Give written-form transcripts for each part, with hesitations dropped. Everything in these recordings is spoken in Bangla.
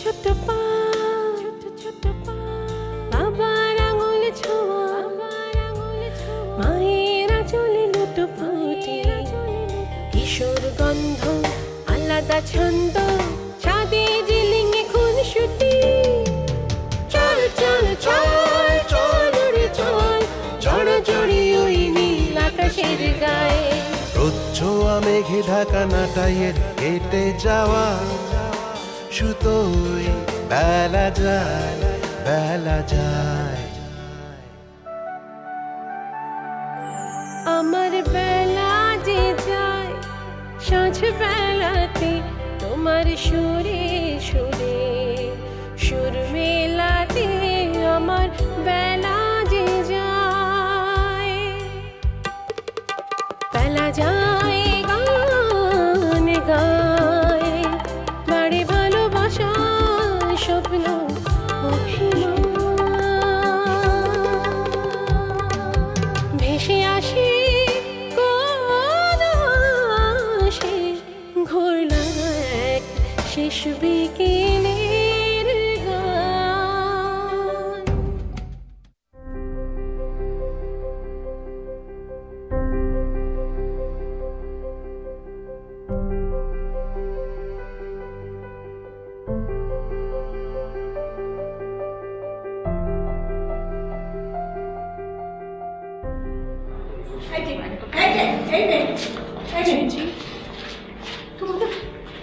ছোট পা, ছোট পা, বাবার আঙুল ছোঁয়া, মায়ের আঁচলে লুটোপুটি, কিশোর গন্ধ আলাদা ছন্দ, ছাদে জিলিঙে খুনসুটি। চল চল চল চল রে চল, জড়জড়ি ওই নীল আকাশের গায়ে। রোদ ছোঁয়া মেঘে ঢাকা নাটাইয়ের কেটে যাওয়া সুতোই বেলা যায়, বেলা যায়। আমার বেলা যে যায় সাঁঝ বেলাতে, তোমার সুরে সুরে সুর মেলাতে, আমার বেলা যে যায়। বেলা যায় গান গায়, বাড়ি ভালোবাসা স্বপ্ন ভেসে আসে কোন আসে, ঘোরলা এক শেষ বিকেলের গান।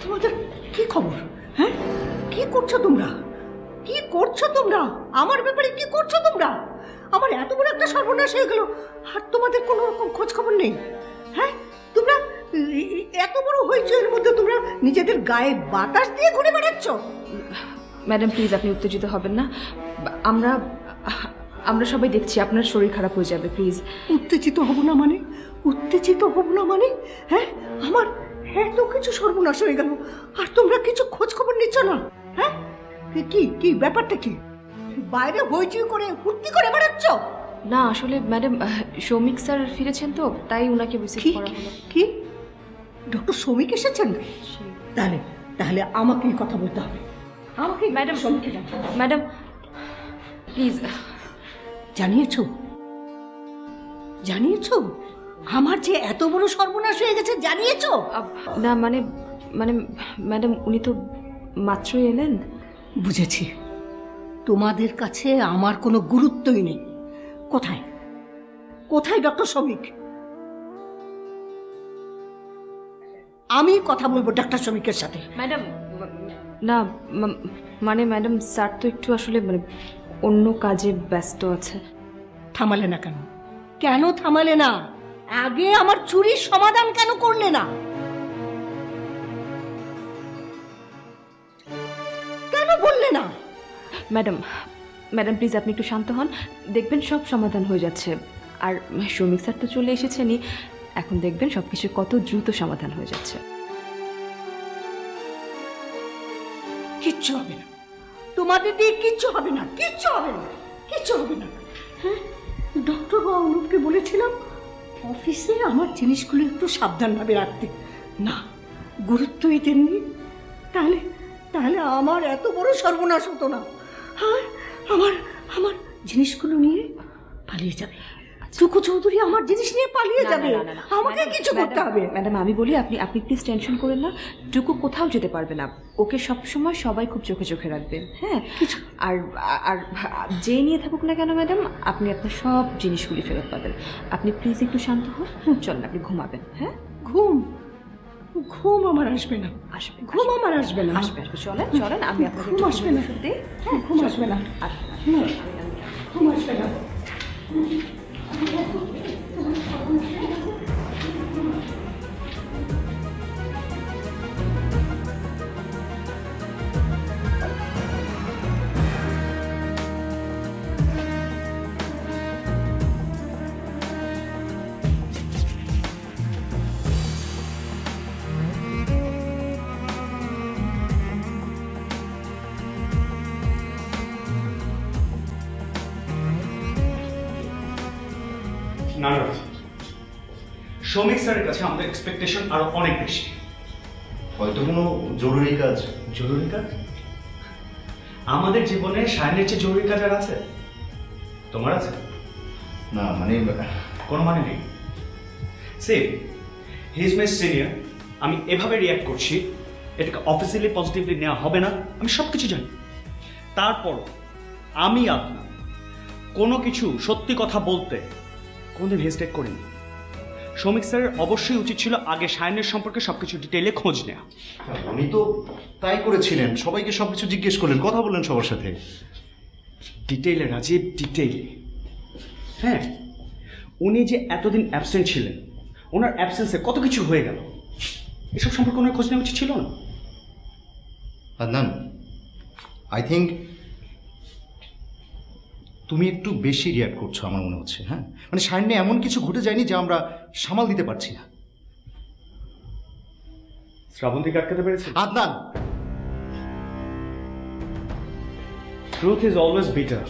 তোমাদের কি খবর? হ্যাঁ, কি করছো তোমরা? কি করছো তোমরা? আমার ব্যাপারে কি করছো তোমরা? আমার এত বড় একটা সর্বনাশ হয়ে গেল, আর তোমাদের কোনো রকম খোঁজ খবর নেই। হ্যাঁ, তোমরা এত বড় হইচইয়ের মধ্যে তোমরা নিজেদের গায়ে বাতাস দিয়ে ঘুরে বেড়াচ্ছ। ম্যাডাম প্লিজ, আপনি উত্তেজিত হবেন না। আমরা আমরা সবাই দেখছি আপনার শরীর খারাপ হয়ে যাবে, প্লিজ। উত্তেজিত হব না মানে? উত্তেজিত হব না মানে? হ্যাঁ, আমার এত কিছু সর্বনাশ হয়ে গেল, আর তোমরা কিছু খোঁজ খবর নিচ্ছ না। হ্যাঁ, কি কি ব্যাপারটা কি? বাইরে হইচই করে ফুর্তি করে বেড়াচ্ছ? না আসলে ম্যাডাম, সৌমিক স্যার ফিরেছেন তো, তাই ওনাকে রিসিভ করা হলো। কি? ডক্টর সৌমিক এসেছেন? তাহলে তাহলে আমাকে কথা বলতে হবে। আমাকে ম্যাডাম, ম্যাডাম প্লিজ। জানিয়েছো? জানিয়েছো আমার যে এত বড় সর্বনাশ হয়ে গেছে? জানিয়েছো? না মানে মানে ম্যাডাম উনি তো মাত্রই এলেন। বুঝেছি, তোমাদের কাছে আমার কোনো গুরুত্বই নেই। কোথায় কোথায় ডক্টর সৌমিক? আমি কথা বলবো ডক্টর সৌমিকের সাথে। ম্যাডাম না মানে ম্যাডাম স্যার তো একটু আসলে মানে অন্য কাজে ব্যস্ত আছে। থামালে না কেন? কেন থামালে না? আগে আমার চুরির সমাধান কেন করলে না? কেন বললে না? ম্যাডাম ম্যাডাম প্লিজ আপনি একটু শান্ত হন, দেখবেন সব সমাধান হয়ে যাচ্ছে। আর সৌমিক স্যার তো চলে এসেছেনই, এখন দেখবেন সব কিছু কত দ্রুত সমাধান হয়ে যাচ্ছে। কিচ্ছু হবে না, তোমাদের দিয়ে কিচ্ছু হবে না, কিচ্ছু হবে না, কিচ্ছু হবে না। হ্যাঁ, ডক্টর অনুপকে বলেছিলাম অফিসে আমার জিনিসগুলো একটু সাবধানভাবে রাখতে, না গুরুত্বই দেননি। তাহলে তাহলে আমার এত বড় সর্বনাশ হতো না। হ্যাঁ, আমার আমার জিনিসগুলো নিয়ে পালিয়ে যাবে। টুকু চৌধুরী আমার জিনিস নিয়ে পালিয়ে যাবে, আমাকে কিছু করতে হবে। ম্যাডাম আমি বলি, আপনি আপনি প্লিজ টেনশন করেন না, টুকু কোথাও যেতে পারবে না। ওকে সবসময় সবাই খুব চোখে চোখে রাখবেন। হ্যাঁ, কিছু আর আর যে নিয়ে থাকুক না কেন ম্যাডাম, আপনি আপনার সব জিনিসগুলি ফেরত পাবেন। আপনি প্লিজ একটু শান্ত হন, চলেন আপনি ঘুমাবেন। হ্যাঁ, ঘুম ঘুম আমার আসবে না, আসবে ঘুম আমার আসবে না, আসবে আসবে চলেন চলেন আমি আপনাকে ঘুম আসবে না, হ্যাঁ ঘুম আসবে না, ঘুম আসবে না। না না, সৌমিক স্যারের কাছে আমাদের এক্সপেকটেশন আরো অনেক বেশি। হয়তো কোনো জরুরি কাজ। জরুরি কাজ? আমাদের জীবনে সায়নের চেয়ে জরুরি কাজ আর আছে? তোমার আছে? না মানে কোনো মানে নেই। সে হি ইজ মাই সিনিয়র, আমি এভাবে রিয়াক্ট করছি, এটাকে অফিসিয়ালি পজিটিভলি নেওয়া হবে না, আমি সব কিছু জানি। তারপর আমি আপনার কোনো কিছু সত্যি কথা বলতে কোনোদিন হেজিটেট করিনি। শৌমিক স্যারের অবশ্যই উচিত ছিল আগে সায়নের সম্পর্কে সবকিছু ডিটেইলে খোঁজ নেওয়া। উনি তো তাই করেছিলেন, সবাইকে সবকিছু জিজ্ঞেস করলেন, কথা বললেন সবার সাথে। ডিটেইলে রাজীব, ডিটেইলে। হ্যাঁ, উনি যে এতদিন অ্যাবসেন্ট ছিলেন, ওনার অ্যাবসেন্সে কত কিছু হয়ে গেল, এসব সম্পর্কে ওনার খোঁজ নেওয়া উচিত ছিল না? আদনান, আই থিঙ্ক তুমি একটু বেশি রিয়াক্ট করছো আমার মনে হচ্ছে। হ্যাঁ, মানে সামনে এমন কিছু ঘটে যায়নি যা আমরা সামাল দিতে পারছি না। শ্রাবন্তীকে আটকাতে পেরেছে? Adnan, truth is always bitter,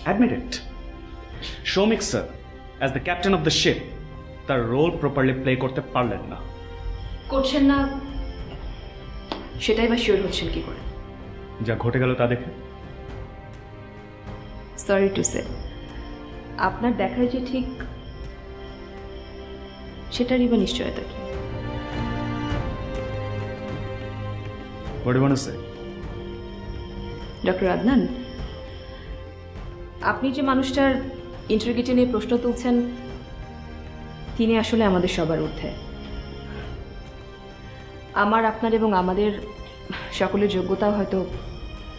admit it. Shoumik sir as the captain of the ship তার রোল প্রপারলি প্লে করতে পারলেন না। করছেন না সেটাই বা শিওর হচ্ছেন কি করে? যা ঘটে গেল তা দেখে। সরি টু সে, আপনার দেখায় যে ঠিক সেটারই বা নিশ্চয়তা কি? What do you want to say? Doctor Adnan, আপনি যে মানুষটার ইন্টারোগেটে নিয়ে প্রশ্ন তুলছেন তিনি আসলে আমাদের সবার ঊর্ধ্বে। আমার, আপনার এবং আমাদের সকলের যোগ্যতাও হয়তো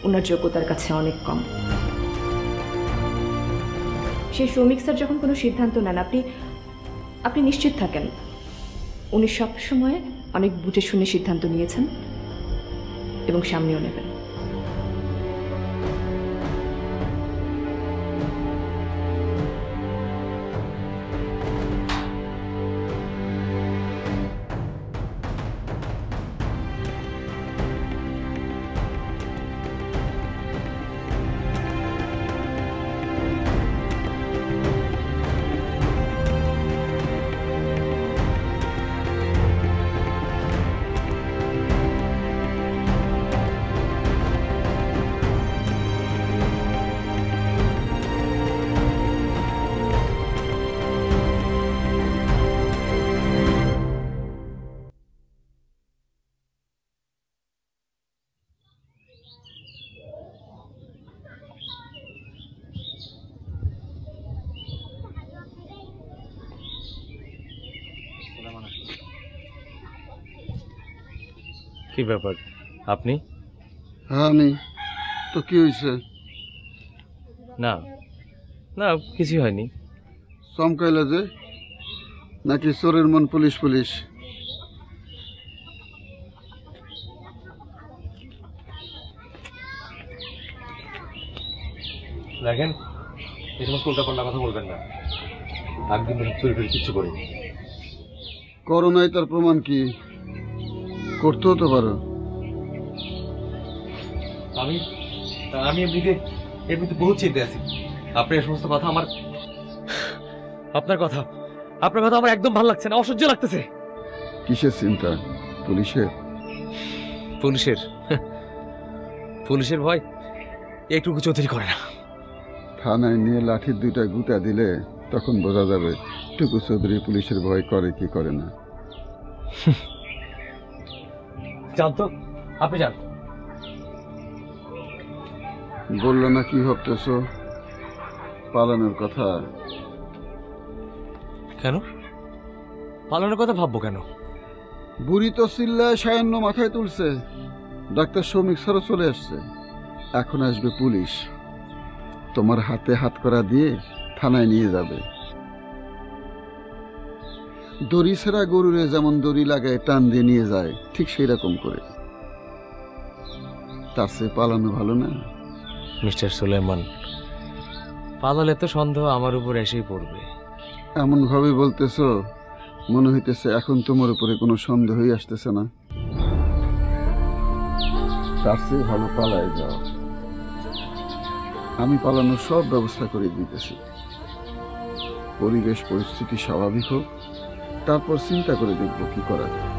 ওনার যোগ্যতার কাছে অনেক কম। সেই শৌমিক স্যার যখন কোনো সিদ্ধান্ত নেন আপনি নিশ্চিত থাকেন উনি সবসময় অনেক বুঝে শুনে সিদ্ধান্ত নিয়েছেন এবং সামনেও নেবেন। কি ব্যাপার আপনি? হ্যাঁ আমি তো। কি হয়েছে? না না কিছু হয়নি। চমকাইলা যে, নাকি চোরের মন পুলিশ পুলিশ? দেখেন এই সমস্ত উল্টাপাল্টা কথা বলবেন না। একদিন চুরি টুরি কিচ্ছু করিনি। করোনায় তার প্রমাণ কি? করতেও তো পারো। আমি এমনিতে বহু চিন্তা আছি। আপনি এই সমস্ত কথা আপনার কথা আমার একদম ভালো লাগছে না, অসহ্য লাগতেছে। কিসের চিন্তা? পুলিশের ভয় একটুকু চৌধুরী করে না। থানায় নিয়ে লাঠির দুইটা গুতা দিলে তখন বোঝা যাবে টুকু চৌধুরী পুলিশের ভয় করে কি করে না। জানতো আপনি জান বললো না কি ভাবতেছ? পালানোর কথা। কেন পালানোর কথা ভাববো কেন? বুড়ি তো চিল্লায় সায়ান্ন মাথায় তুলছে। ডাক্তার শৌমিক স্যারও চলে আসছে। এখন আসবে পুলিশ, তোমার হাতে হাত করা দিয়ে থানায় নিয়ে যাবে। দড়ি ছেঁড়া গরুরে যেমন দড়ি লাগায় টান দিয়ে নিয়ে যায়, ঠিক সেই রকম করে। তার চেয়ে পালানো ভালো না? মিস্টার সুলেমান, পালালে তো সন্দেহ আমার উপর এসেই পড়বে। এমন ভাবে বলতেছ মনে হইতেছে এখন তোমার উপরে কোনো সন্দেহই আসতেছে না। তার চেয়ে ভালো পালায় যাও। আমি পালানোর সব ব্যবস্থা করে দিতেছি। পরিবেশ পরিস্থিতি স্বাভাবিক হোক, তারপর চিন্তা করে দেখব কি করা যায়।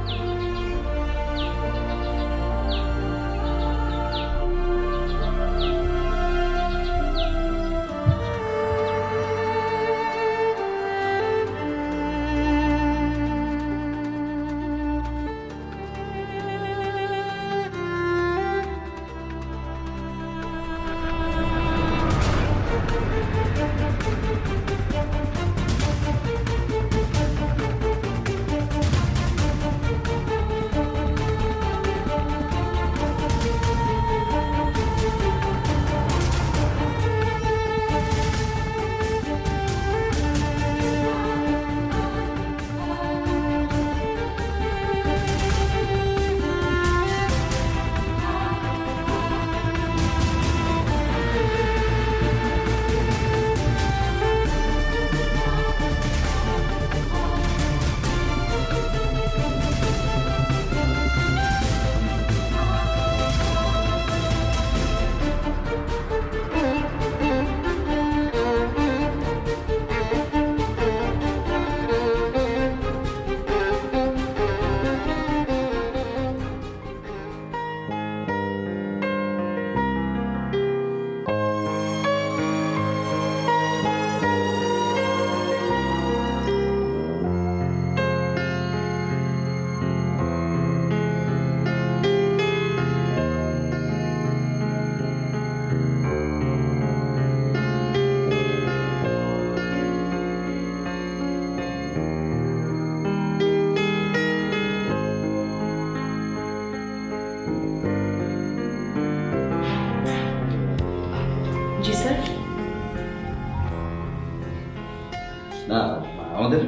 আমাদের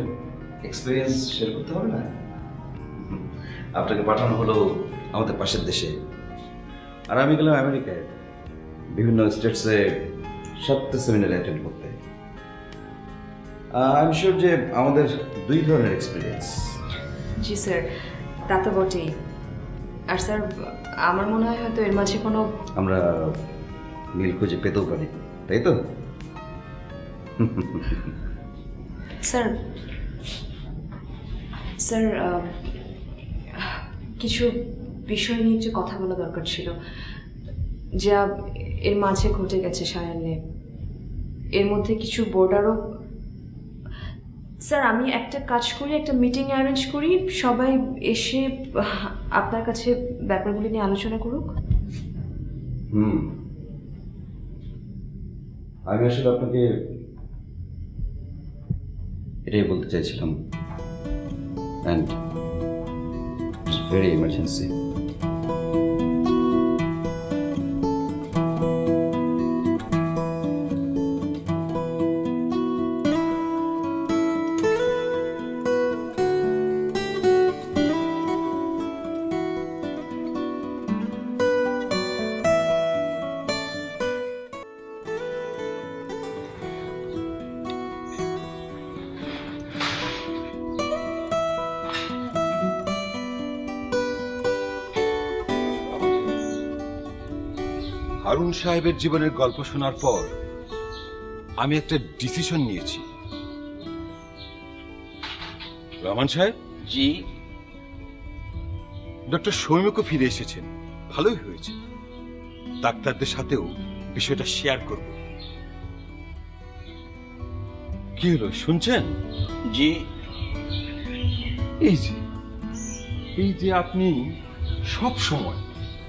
এক্সপিরিয়েন্স শেয়ার করতে হবে না? আপনাকে পাঠানো হলো আমাদের পাশের দেশে, আর আমি গেলাম আমেরিকায় বিভিন্ন স্টেটসে 7টা সেমিনার অ্যাটেন্ড করতে। আই এম শিওর যে আমাদের 2 ধরনের এক্সপিরিয়েন্স। জি স্যার, তা তো বটেই। আর স্যার আমার মনে হয় হয়তো এর মাঝে কোনো আমরা মিল খুঁজে পেতেও পারি, তাই তো? স্যার স্যার কিছু বিষয় নিয়ে একটু কথা বলা দরকার ছিল, যা এর মাঝে ঘটে গেছে সায়ান্নে। এর মধ্যে কিছু বোর্ডারও। স্যার আমি একটা কাজ করি, একটা মিটিং অ্যারেঞ্জ করি, সবাই এসে আপনার কাছে ব্যাপারগুলি নিয়ে আলোচনা করুক। আমি আসলে আপনাকে এটাই বলতে চাইছিলাম, and it's very emergency. Harun সাহেবের জীবনের গল্প শোনার পর আমি একটা ডিসিশন নিয়েছি। রহমান সাহেব। জি। ডক্টর শৌমিকও ফিরে এসেছেন, ভালোই হয়েছে। ডাক্তারদের সাথেও বিষয়টা শেয়ার করব। কি হলো, শুনছেন? জি। এই যে আপনি সব সময়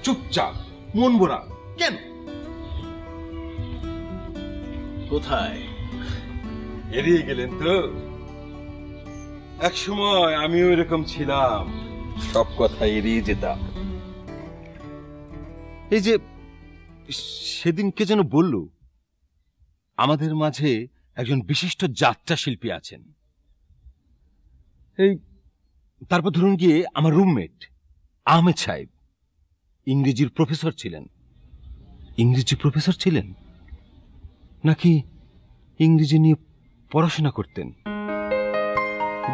চুপচাপ, মন ভরা কেন? কোথায় এড়িয়ে গেলেন তো? এক সময় আমিও এরকম ছিলাম, সব কথা এড়িয়ে যেতাম। এই যে সেদিন কে যেন বলল আমাদের মাঝে একজন বিশিষ্ট যাত্রা শিল্পী আছেন। এই তারপর ধরুন গিয়ে আমার রুমমেট আহমেদ সাহেব ইংরেজির প্রফেসর ছিলেন। ইংরেজি প্রফেসর ছিলেন নাকি ইংরেজি নিয়ে পড়াশোনা করতেন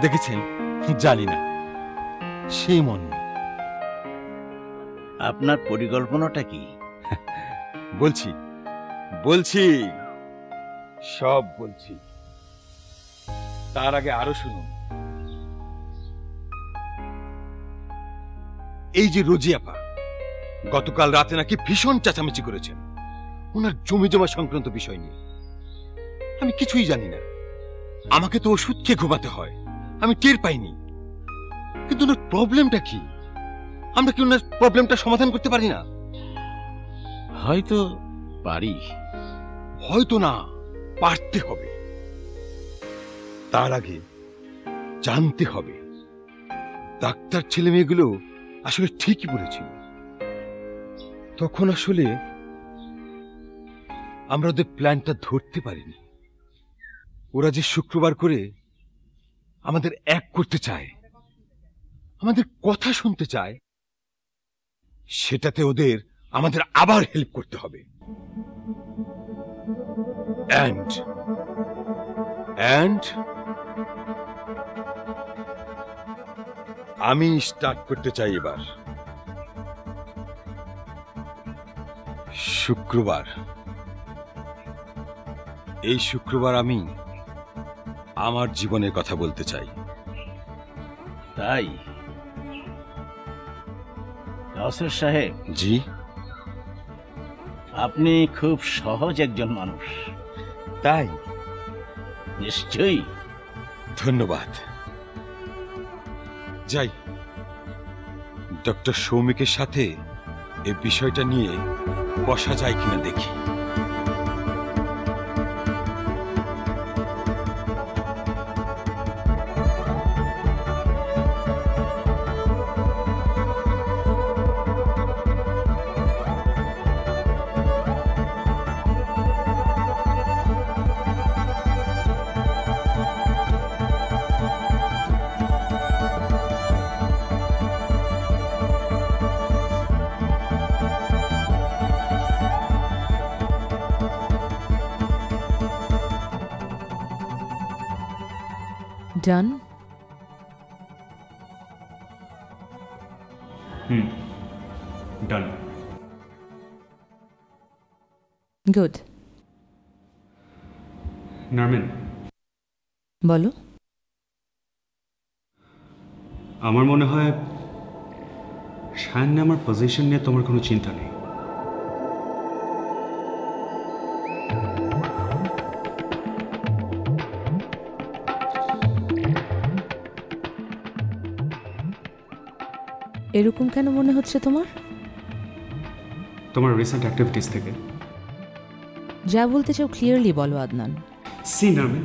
দেখেছেন জানি না, সেই মন নেই। আপনার পরিকল্পনাটা কি? বলছি বলছি সব বলছি। তার আগে আরো শুনুন। এই যে রোজিয়াপা গতকাল রাতে নাকি ভীষণ চেঁচামেচি করেছেন ওনার জমি জমা সংক্রান্ত বিষয় নিয়ে। আমি কিছুই জানি না, আমাকে তো ওষুধ খেয়ে ঘুমাতে হয়, আমি টের পাইনি। কিন্তু ওনার প্রবলেমটা কি? আমরা কি ওনার প্রবলেমটা সমাধান করতে পারি না? হয়তো পারি। হয়তো না, পারতে হবে। তার আগে জানতে হবে ডাক্তার ছেলে মেয়েগুলো আসলে ঠিকই বলেছিল। তখন আসলে আমরা ওদের প্ল্যানটা ধরতে পারিনি। ওরা যে শুক্রবার করে আমাদের এক করতে চায়, আমাদের কথা শুনতে চায়, সেটাতে ওদের আমাদের আবার হেল্প করতে হবে। অ্যান্ড আমি স্টার্ট করতে চাই এবার। শুক্রবার, এই শুক্রবার আমি আমার জীবনের কথা বলতে চাই। তাই কাউসার সাহেব? জি। আপনি খুব সহজ একজন মানুষ। তাই? নিশ্চয়ই। ধন্যবাদ। যাই, ডক্টর সৌমিকের সাথে এই বিষয়টা নিয়ে বসা যায় কিনা দেখি। ডান? ডান। গুড। নারমিন, বলো। আমার মনে হয় সায়ন আমার পজিশন নিয়ে তোমার কোনো চিন্তা নেই। এরকম কেন মনে হচ্ছে তোমার? তোমার রিসেন্ট অ্যাক্টিভিটিস থেকে। যা বলতে চাও ক্লিয়ারলি বলো আদনান। সি নারমিন,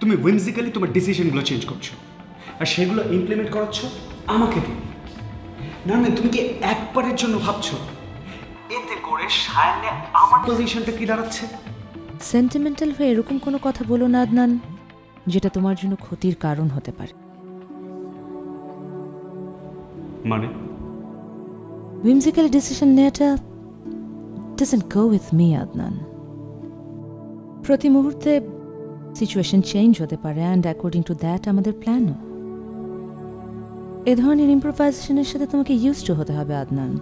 তুমি উইমজিক্যালি তোমার ডিসিশনগুলো চেঞ্জ করছো আর সেগুলো ইমপ্লিমেন্ট করাচ্ছ আমাকে দিয়ে। নারমিন, তুমি কি একবারের জন্য ভাবছো এতে করে সায়নে আমার পজিশনটা কি দাঁড়াচ্ছে? সেন্টিমেন্টাল হয়ে এরকম কোনো কথা বলো না আদনান, যেটা তোমার জন্য ক্ষতির কারণ হতে পারে। মানে whimsical decision নেওয়াটা doesn't go with me Adnan. প্রতি মুহূর্তে সিচুয়েশন চেঞ্জ হতে পারে অ্যান্ড অ্যাকর্ডিং টু দ্যাট আমাদের প্ল্যানও। এ ধরনের ইম্প্রোভাইজেশনের সাথে তোমাকে ইউজ টু হতে হবে আদনান।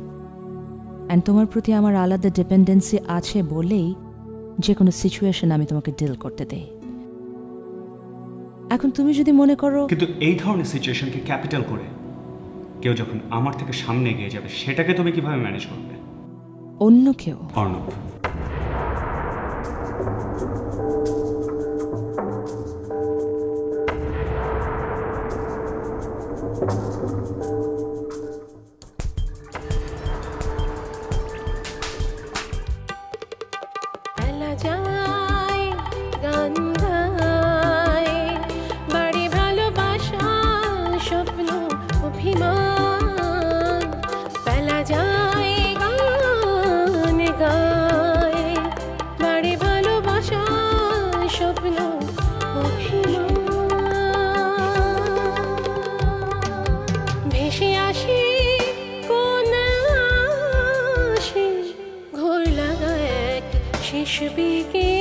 অ্যান্ড তোমার প্রতি আমার আলাদা ডিপেন্ডেন্সি আছে বলেই যে কোনো সিচুয়েশন আমি তোমাকে ডিল করতে দেই। এখন তুমি যদি মনে করো, কিন্তু এই ধরনের সিচুয়েশনকে ক্যাপিটাল করে কেউ যখন আমার থেকে সামনে এগিয়ে যাবে সেটাকে তুমি কিভাবে ম্যানেজ করবে? অন্য কেউ? অর্ণব, শেষ বিকেল